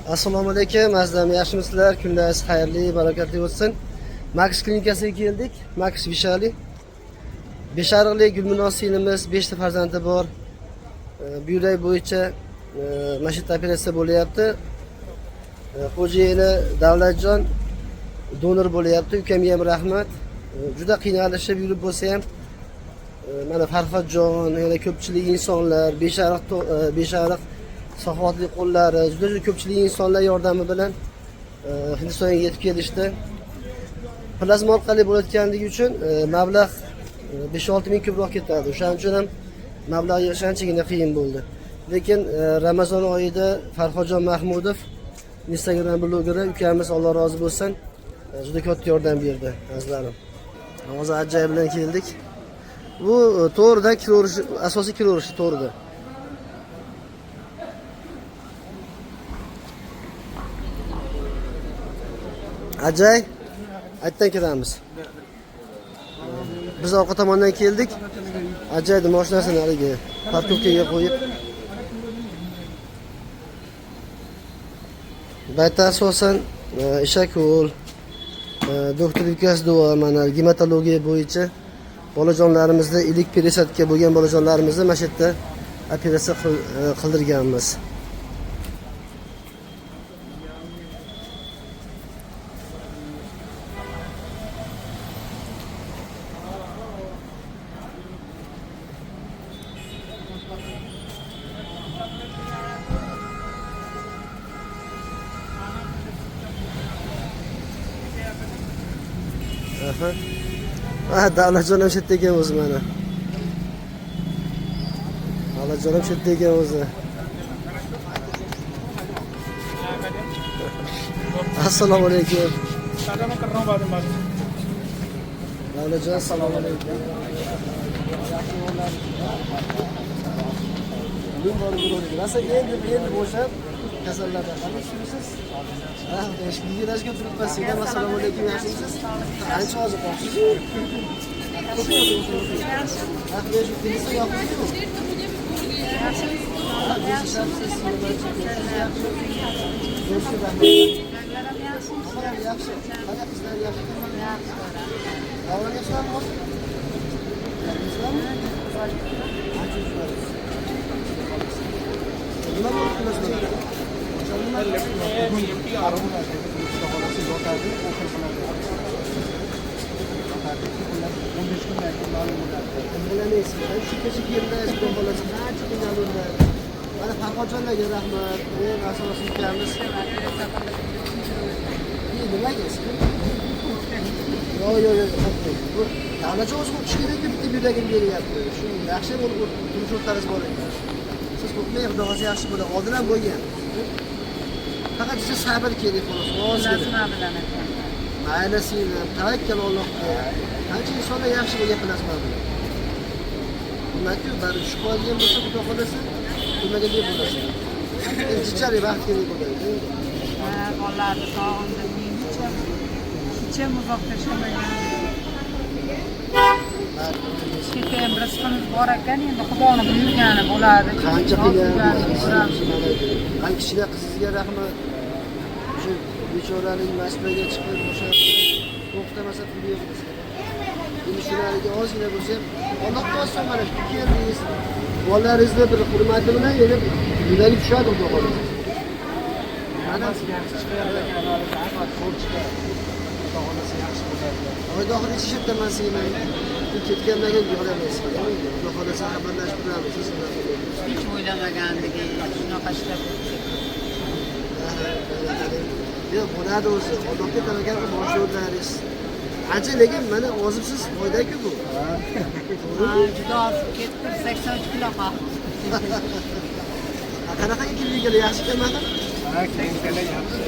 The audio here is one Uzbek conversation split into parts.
Assalomu alaykum, azizlar, yaxshimisizlar? Kunlaringiz xayrli, barakatli bo'lsin. Max klinikasiga keldik. Max Vishali. Beshariqlik Gulmino singlimiz 5 ta farzandi bor. Buyrak bo'yicha mana shu operatsiya bo'lyapti. Xo'jayini Davlatjon donor bo'lyapti. Ukamga ham rahmat. Juda qiynalishib yurib bo'lsa ham mana Farhodjon, yana ko'pchilik insonlar, Beshariq saxovatli qo'llari, juda ko'pchilik insonlar yordami bilan Hindistonga yetib kelishdi. Plazma orqali bo'layotganligi uchun mablag' 5-6 ming ko'proq ketadi. O'shaning uchun ham mablag' yig'ishgina qiyin bo'ldi. Lekin Ramazon oyida Farhodjon Mahmudov Instagram blogeri ukamiz, Alloh rozi bo'lsin, juda katta yordam berdi, azizlarim. Hozir ajoyib bilan keldik. Bu to'g'rida kiroverish, asosiy kiroverish to'g'rida. Ajay, aytdan kelamiz. Biz orqa tomondan keldik. Ajayni mashinasini haligi parkovkaga qo'yib. Bayta asosan Ishakul, doktor Ukas Duo, mana gematologiya bo'yicha bolajonlarimizda ilik peresadga bo'lgan bolajonlarimizni mana shu yerda operatsiya qildirganmiz. Davlatjon ham shu yerda ekan o'zi mana. Davlatjon ham shu yerda ekan o'zi. Assalomu alaykum. Davlatjon, assalomu alaykum. Rasa endi bo'shab kasallardan qanday yuribsiz? Videolashga turibman. Sizga assalomu alaykum, yaxshimisiz? Qancha hozir qolsiz? Mana Farhodjonlarga rahmat. Men asosiy ukamiz. Nimaga? Yo'q. Bu davlatcha o'zi o'qish kerak deb bitta yuragim beryapti. Shu yaxshi bo'lib turmush o'rtamiz bor ekan. Siz qo'rqmang, xudo xohlasa yaxshi bo'ladi. Oldin ham bo'lgan. Faqat siz sabr kerak xolos. Nima bilan ekan? Mayli singlim, tavakkal Allohga. Qancha insonlar yaxshi bo'lgan plasma bilan. Nimaku, bari shu qolgan bo'lsa, xudo xohlasa, nimaga deb bo'ladi. Jichari vaqt kerak bo'ladi. Bolalarni sog'indim, hech uzoq tashlamagan. Keyin rizqimiz bor ekan, endi Xudoni buyurgani bo'ladi. Qancha qilgan, qancha kishilar qizingizga rahmat. Shu bechoraning mas'uliyaga chiqib o'sha to'xtamasa pul yo'q bizga. Endi shularga ozgina bo'lsa, Allohga osson mana shu keldingiz. Bolalaringizni bir hurmati bilan yana yuragi tushadi xudo xohlasa. Mana oyda oxiri ishlatdaman seni. Ketgandan keyin yig'lamaysiz. Xudo xohlasa xabarlashib turamiz. Hech o'ylamagandiki, shunaqa ishlab yo'q, bo'ladi o'zi. Allohga tavakkal qilib boshlayveramiz. Ancha lekin mana ozibsiz, foyda-ku bu. Juda ozib ketdi, 83 kilo qoldi. Qanaqa ekinligiga yaxshi kelmadi? Ha, keyinchalik yaxshi.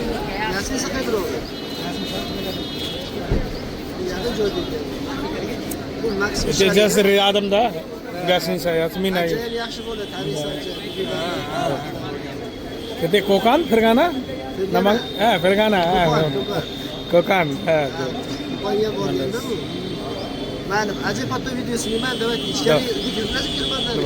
Yaxshisi qayerda? Yaxshi joyda ekan. Bu maksimum. Kechasi riyadimda gashingcha yasmina. Yaxshi bo'ladi, taniysan. Kete Kokan, Fergana? Namang? Fergana. Kokan. Ko'payga borganda bu. Mana ajib foto videosini men давайте ichkariga kirib kelmandan.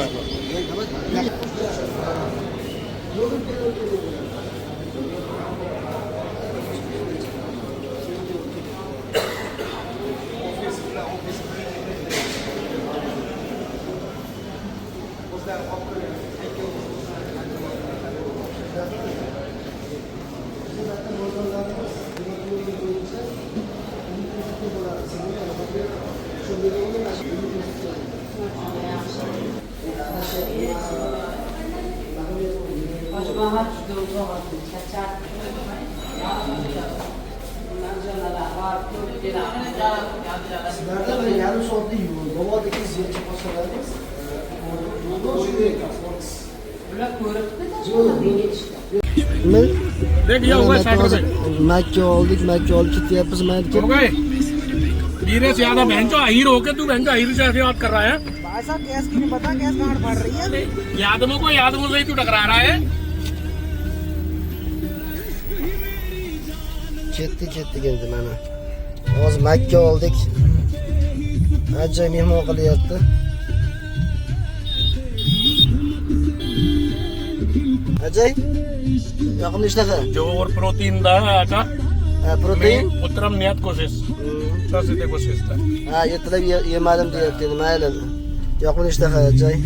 Sizlarda böyle yarım soğuklu yiyor. Babadaki ziyarı çok hoşlanırız. देख ये हुआ साठ रुपए Makka oldik ketyapmiz हो mayka. गए धीरे से ज्यादा बहन जो अहीर होके तू बहन जो अहीर से ऐसे बात कर रहा है भाई साहब गैस की नहीं पता गैस कहाँ फट रही है यादवों को यादवों से ही तू टकरा रहा है Ketdik endi mana. Hozir Makka oldik. Ajoyib mehmon qilyapti. Ajay, yoqimli ishtaha. जो और प्रोटीन दा आटा Protein. उत्तरम नियत कोशिश सीधे कोशिश था Ha, yetlab yemadim deyapti. Mayli. Yoqimli ishtaha Ajay.